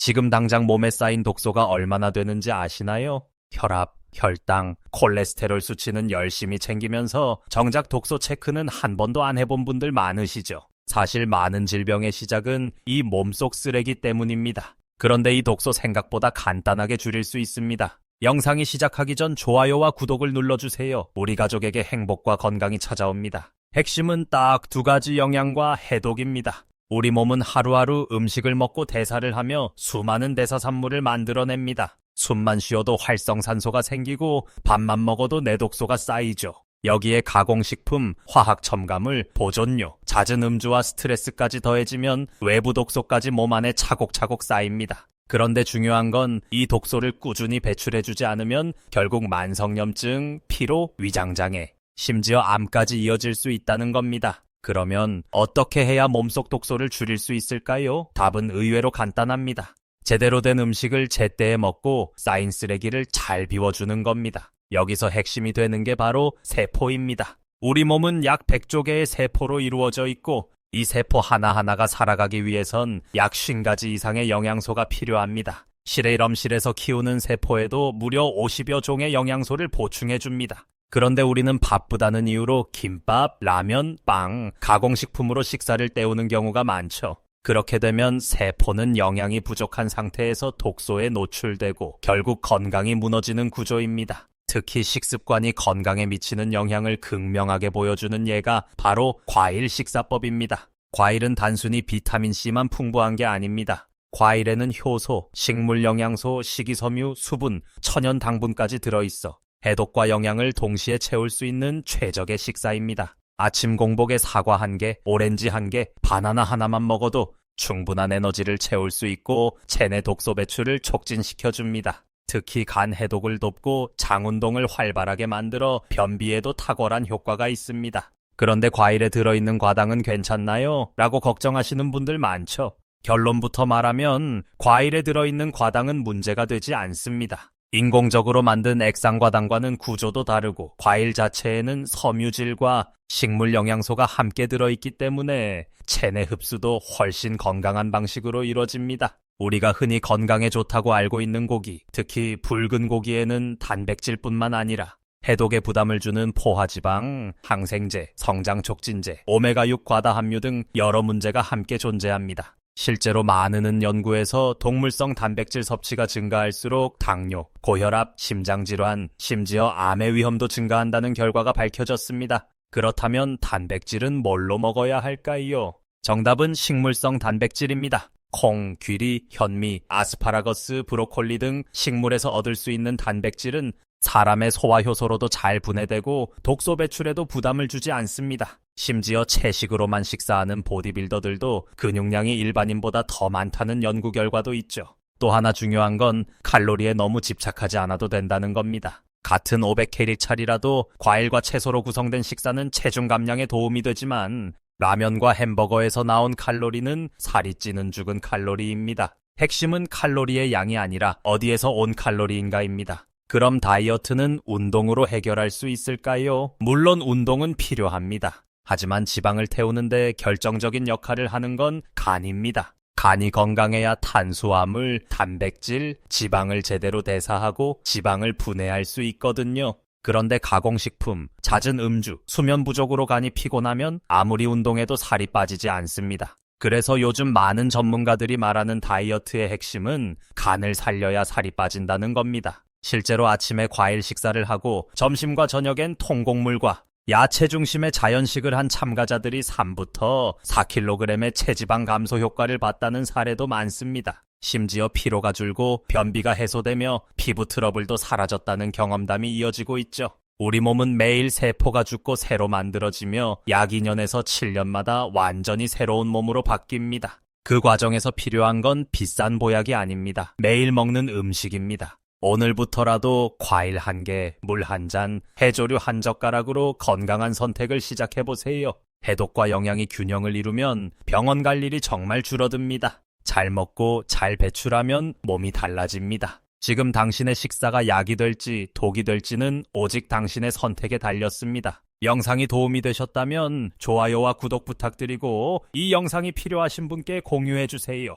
지금 당장 몸에 쌓인 독소가 얼마나 되는지 아시나요? 혈압, 혈당, 콜레스테롤 수치는 열심히 챙기면서 정작 독소 체크는 한 번도 안 해본 분들 많으시죠? 사실 많은 질병의 시작은 이 몸속 쓰레기 때문입니다. 그런데 이 독소 생각보다 간단하게 줄일 수 있습니다. 영상이 시작하기 전 좋아요와 구독을 눌러주세요. 우리 가족에게 행복과 건강이 찾아옵니다. 핵심은 딱 두 가지 영양과 해독입니다. 우리 몸은 하루하루 음식을 먹고 대사를 하며 수많은 대사산물을 만들어냅니다. 숨만 쉬어도 활성산소가 생기고 밥만 먹어도 내독소가 쌓이죠. 여기에 가공식품, 화학 첨가물, 보존료, 잦은 음주와 스트레스까지 더해지면 외부 독소까지 몸 안에 차곡차곡 쌓입니다. 그런데 중요한 건 이 독소를 꾸준히 배출해주지 않으면 결국 만성염증, 피로, 위장장애, 심지어 암까지 이어질 수 있다는 겁니다. 그러면 어떻게 해야 몸속 독소를 줄일 수 있을까요? 답은 의외로 간단합니다. 제대로 된 음식을 제때에 먹고 쌓인 쓰레기를 잘 비워주는 겁니다. 여기서 핵심이 되는 게 바로 세포입니다. 우리 몸은 약 100조 개의 세포로 이루어져 있고 이 세포 하나하나가 살아가기 위해선 약 50가지 이상의 영양소가 필요합니다. 실외럼실에서 키우는 세포에도 무려 50여 종의 영양소를 보충해줍니다. 그런데 우리는 바쁘다는 이유로 김밥, 라면, 빵, 가공식품으로 식사를 때우는 경우가 많죠. 그렇게 되면 세포는 영양이 부족한 상태에서 독소에 노출되고 결국 건강이 무너지는 구조입니다. 특히 식습관이 건강에 미치는 영향을 극명하게 보여주는 예가 바로 과일 식사법입니다. 과일은 단순히 비타민C만 풍부한 게 아닙니다. 과일에는 효소, 식물 영양소, 식이섬유, 수분, 천연 당분까지 들어있어 해독과 영양을 동시에 채울 수 있는 최적의 식사입니다. 아침 공복에 사과 1개, 오렌지 1개, 바나나 하나만 먹어도 충분한 에너지를 채울 수 있고 체내 독소 배출을 촉진시켜줍니다. 특히 간 해독을 돕고 장 운동을 활발하게 만들어 변비에도 탁월한 효과가 있습니다. 그런데 과일에 들어있는 과당은 괜찮나요? 라고 걱정하시는 분들 많죠. 결론부터 말하면 과일에 들어있는 과당은 문제가 되지 않습니다. 인공적으로 만든 액상과당과는 구조도 다르고 과일 자체에는 섬유질과 식물 영양소가 함께 들어있기 때문에 체내 흡수도 훨씬 건강한 방식으로 이루어집니다. 우리가 흔히 건강에 좋다고 알고 있는 고기, 특히 붉은 고기에는 단백질뿐만 아니라 해독에 부담을 주는 포화지방, 항생제, 성장촉진제, 오메가6 과다함유 등 여러 문제가 함께 존재합니다. 실제로 많은 연구에서 동물성 단백질 섭취가 증가할수록 당뇨, 고혈압, 심장질환, 심지어 암의 위험도 증가한다는 결과가 밝혀졌습니다. 그렇다면 단백질은 뭘로 먹어야 할까요? 정답은 식물성 단백질입니다. 콩, 귀리, 현미, 아스파라거스, 브로콜리 등 식물에서 얻을 수 있는 단백질은 사람의 소화효소로도 잘 분해되고 독소 배출에도 부담을 주지 않습니다. 심지어 채식으로만 식사하는 보디빌더들도 근육량이 일반인보다 더 많다는 연구 결과도 있죠. 또 하나 중요한 건 칼로리에 너무 집착하지 않아도 된다는 겁니다. 같은 500kcal이라도 과일과 채소로 구성된 식사는 체중 감량에 도움이 되지만 라면과 햄버거에서 나온 칼로리는 살이 찌는 죽은 칼로리입니다. 핵심은 칼로리의 양이 아니라 어디에서 온 칼로리인가입니다. 그럼 다이어트는 운동으로 해결할 수 있을까요? 물론 운동은 필요합니다. 하지만 지방을 태우는데 결정적인 역할을 하는 건 간입니다. 간이 건강해야 탄수화물, 단백질, 지방을 제대로 대사하고 지방을 분해할 수 있거든요. 그런데 가공식품, 잦은 음주, 수면 부족으로 간이 피곤하면 아무리 운동해도 살이 빠지지 않습니다. 그래서 요즘 많은 전문가들이 말하는 다이어트의 핵심은 간을 살려야 살이 빠진다는 겁니다. 실제로 아침에 과일 식사를 하고 점심과 저녁엔 통곡물과 야채 중심의 자연식을 한 참가자들이 3부터 4kg의 체지방 감소 효과를 봤다는 사례도 많습니다. 심지어 피로가 줄고 변비가 해소되며 피부 트러블도 사라졌다는 경험담이 이어지고 있죠. 우리 몸은 매일 세포가 죽고 새로 만들어지며 약 2년에서 7년마다 완전히 새로운 몸으로 바뀝니다. 그 과정에서 필요한 건 비싼 보약이 아닙니다. 매일 먹는 음식입니다. 오늘부터라도 과일 1개, 물 1잔, 해조류 1젓가락으로 건강한 선택을 시작해보세요. 해독과 영양이 균형을 이루면 병원 갈 일이 정말 줄어듭니다. 잘 먹고 잘 배출하면 몸이 달라집니다. 지금 당신의 식사가 약이 될지 독이 될지는 오직 당신의 선택에 달렸습니다. 영상이 도움이 되셨다면 좋아요와 구독 부탁드리고 이 영상이 필요하신 분께 공유해주세요.